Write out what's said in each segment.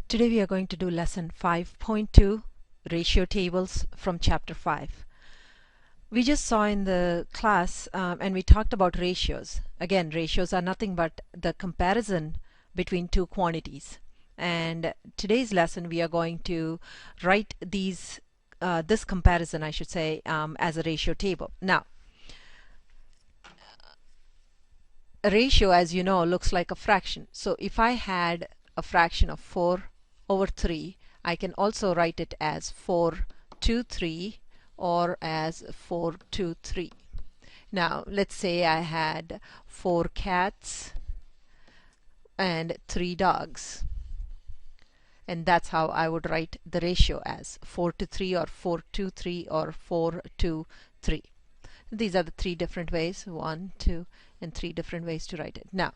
Today we are going to do lesson 5.2, ratio tables from chapter 5. We just saw in the class and we talked about ratios. Again, ratios are nothing but the comparison between two quantities. And today's lesson we are going to write this comparison, I should say, as a ratio table. Now, a ratio, as you know, looks like a fraction. So if I had a fraction of 4/3, I can also write it as 4/3 or as 4/3. Now let's say I had 4 cats and 3 dogs, and that's how I would write the ratio, as 4/3 or 4/3 or 4/3. These are the 3 different ways, 1, 2 and 3 different ways to write it. Now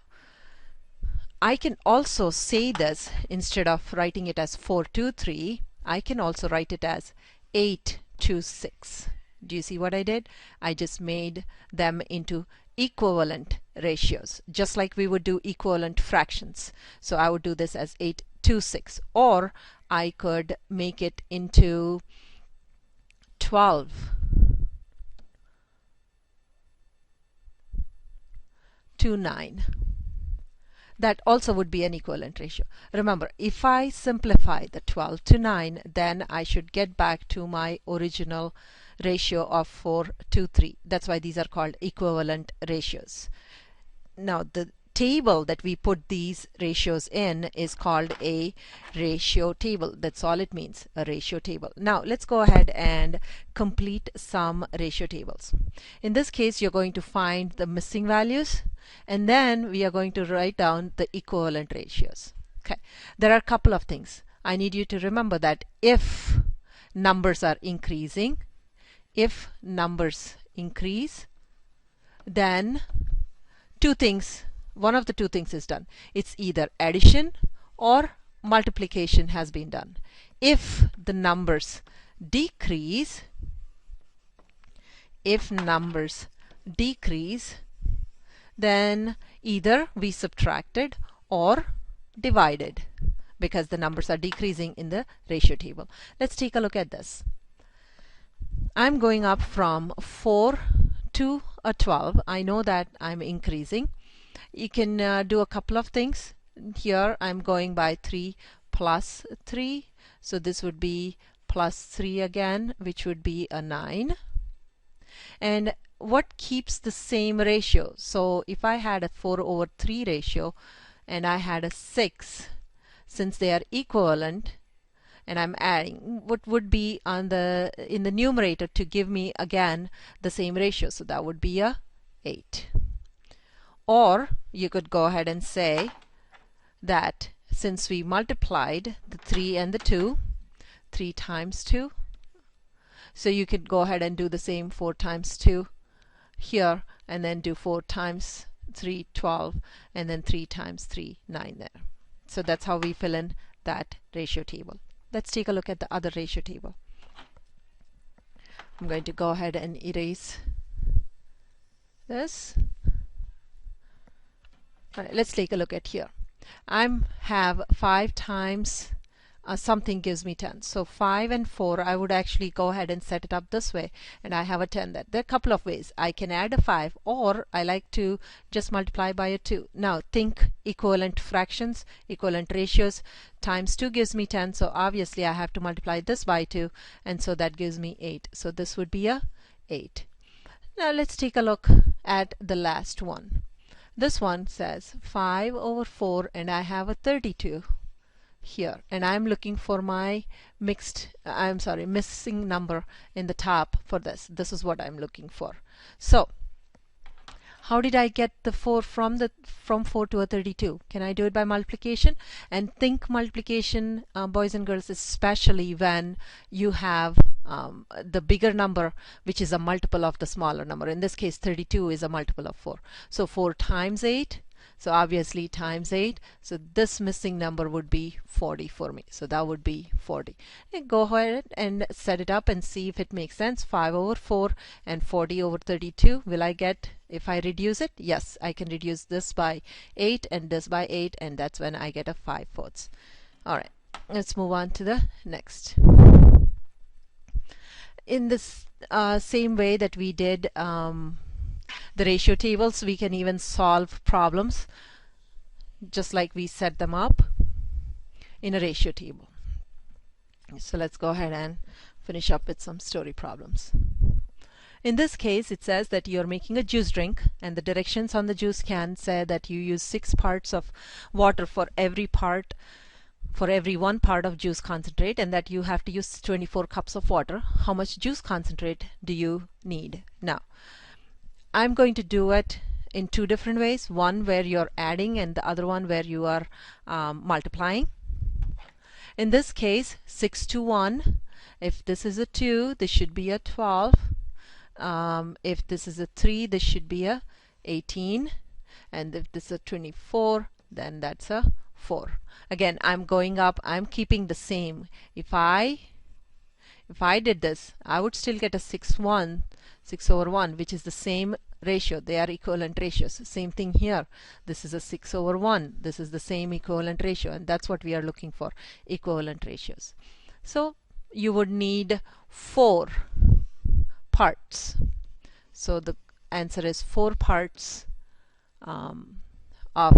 I can also say this, instead of writing it as 4/3, I can also write it as 8/6. Do you see what I did? I just made them into equivalent ratios, just like we would do equivalent fractions. So I would do this as 8/6, or I could make it into 12/9. That also would be an equivalent ratio. Remember, if I simplify the 12/9, then I should get back to my original ratio of 4/3. That's why these are called equivalent ratios. Now the table that we put these ratios in is called a ratio table. That's all it means, a ratio table. Now let's go ahead and complete some ratio tables. In this case, you're going to find the missing values, and then we are going to write down the equivalent ratios. Okay, there are a couple of things I need you to remember. That if numbers are increasing, if numbers increase, then one of the two things is done. It's either addition or multiplication has been done. If the numbers decrease, then either we subtracted or divided, because the numbers are decreasing in the ratio table. Let's take a look at this. I'm going up from 4 to a 12. I know that I'm increasing. You can do a couple of things. Here I'm going by 3 plus 3. So this would be plus 3 again, which would be a 9. And what keeps the same ratio? So if I had a 4/3 ratio and I had a 6, since they are equivalent, and I'm adding, what would be in the numerator to give me again the same ratio? So that would be a 8. Or you could go ahead and say that since we multiplied the 3 and the 2, 3 times 2, so you could go ahead and do the same, 4 times 2 here, and then do 4 times 3, 12, and then 3 times 3, 9 there. So that's how we fill in that ratio table. Let's take a look at the other ratio table. I'm going to go ahead and erase this. All right, let's take a look at here. I have 5 times something gives me 10. So 5 and 4, I would actually go ahead and set it up this way, and I have a 10 there. There are a couple of ways. I can add a 5, or I like to just multiply by a 2. Now think equivalent fractions, equivalent ratios. Times 2 gives me 10, so obviously I have to multiply this by 2, and so that gives me 8. So this would be a 8. Now let's take a look at the last one. This one says 5/4, and I have a 32 here, and I'm looking for my missing number in the top for this. This is what I'm looking for. So how did I get the 4 from 4 to a 32? Can I do it by multiplication? And think multiplication, boys and girls, especially when you have the bigger number, which is a multiple of the smaller number. In this case, 32 is a multiple of 4. So 4 times 8. So obviously times 8. So this missing number would be 40 for me. So that would be 40. And go ahead and set it up and see if it makes sense. 5/4 and 40/32. Will I get, if I reduce it? Yes, I can reduce this by 8 and this by 8, and that's when I get a 5/4. All right. Let's move on to the next. In this same way that we did the ratio tables, we can even solve problems just like we set them up in a ratio table. So let's go ahead and finish up with some story problems. In this case, it says that you're making a juice drink, and the directions on the juice can say that you use 6 parts of water for every 1 part of juice concentrate, and that you have to use 24 cups of water. How much juice concentrate do you need? Now, I'm going to do it in 2 different ways, one where you're adding and the other one where you are multiplying. In this case, 6 to 1, if this is a 2, this should be a 12. If this is a 3, this should be a 18, and if this is a 24, then that's a 4. Again, I'm going up, I'm keeping the same. If I did this, I would still get a 6 over 1, which is the same ratio. They are equivalent ratios. Same thing here. This is a 6 over 1. This is the same equivalent ratio, and that's what we are looking for, equivalent ratios. So you would need 4 parts. So the answer is 4 parts of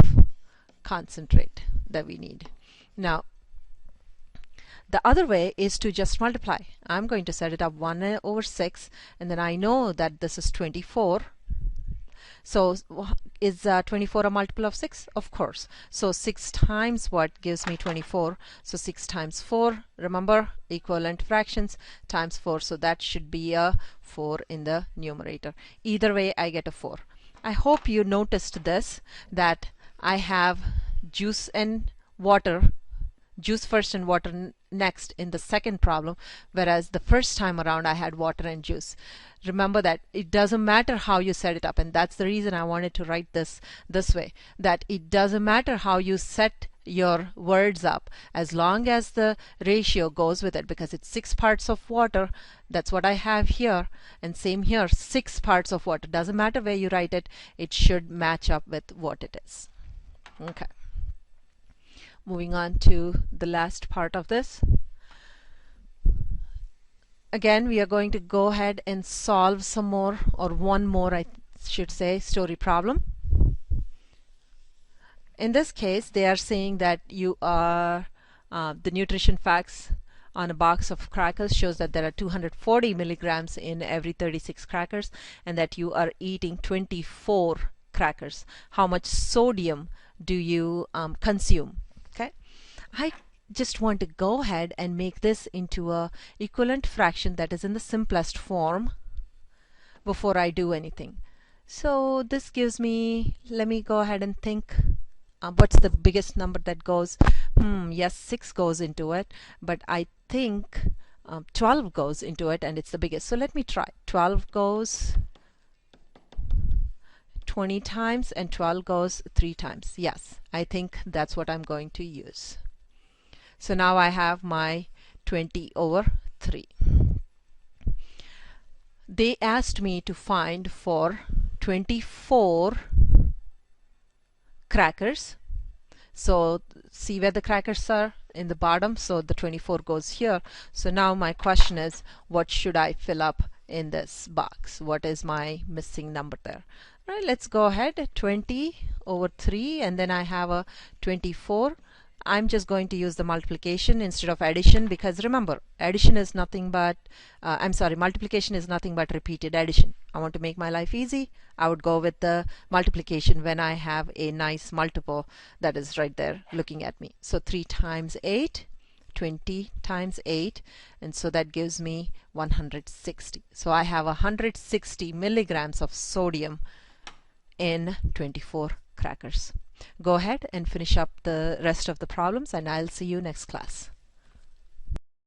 concentrate that we need. Now, the other way is to just multiply. I'm going to set it up 1 over 6, and then I know that this is 24. So is 24 a multiple of 6? Of course. So 6 times what gives me 24? So 6 times 4, remember, equivalent fractions, times 4. So that should be a 4 in the numerator. Either way, I get a 4. I hope you noticed this, that I have juice and water, juice first and water next in the second problem, whereas the first time around I had water and juice. Remember that it doesn't matter how you set it up, and that's the reason I wanted to write this way, that it doesn't matter how you set your words up as long as the ratio goes with it, because it's 6 parts of water. That's what I have here, and same here, 6 parts of water. Doesn't matter where you write it, it should match up with what it is. Okay, moving on to the last part of this. Again, we are going to go ahead and solve some more, or one more I should say, story problem. In this case, they are saying that you are the nutrition facts on a box of crackers shows that there are 240 milligrams in every 36 crackers, and that you are eating 24 crackers. How much sodium do you consume? Okay, I just want to go ahead and make this into a equivalent fraction that is in the simplest form before I do anything. So this gives me, let me go ahead and think, what's the biggest number that goes? Yes, 6 goes into it, but I think 12 goes into it, and it's the biggest. So let me try. 12 goes 20 times and 12 goes 3 times. Yes, I think that's what I'm going to use. So now I have my 20 over 3. They asked me to find for 24 crackers. So see where the crackers are in the bottom, so the 24 goes here. So now my question is, what should I fill up in this box? What is my missing number there? All right, let's go ahead. 20 over 3, and then I have a 24. I'm just going to use the multiplication instead of addition, because remember, addition is nothing but multiplication is nothing but repeated addition. I want to make my life easy. I would go with the multiplication when I have a nice multiple that is right there looking at me. So 3 times 8, 20 times 8, and so that gives me 160. So I have 160 milligrams of sodium in 24 crackers. Go ahead and finish up the rest of the problems, and I'll see you next class.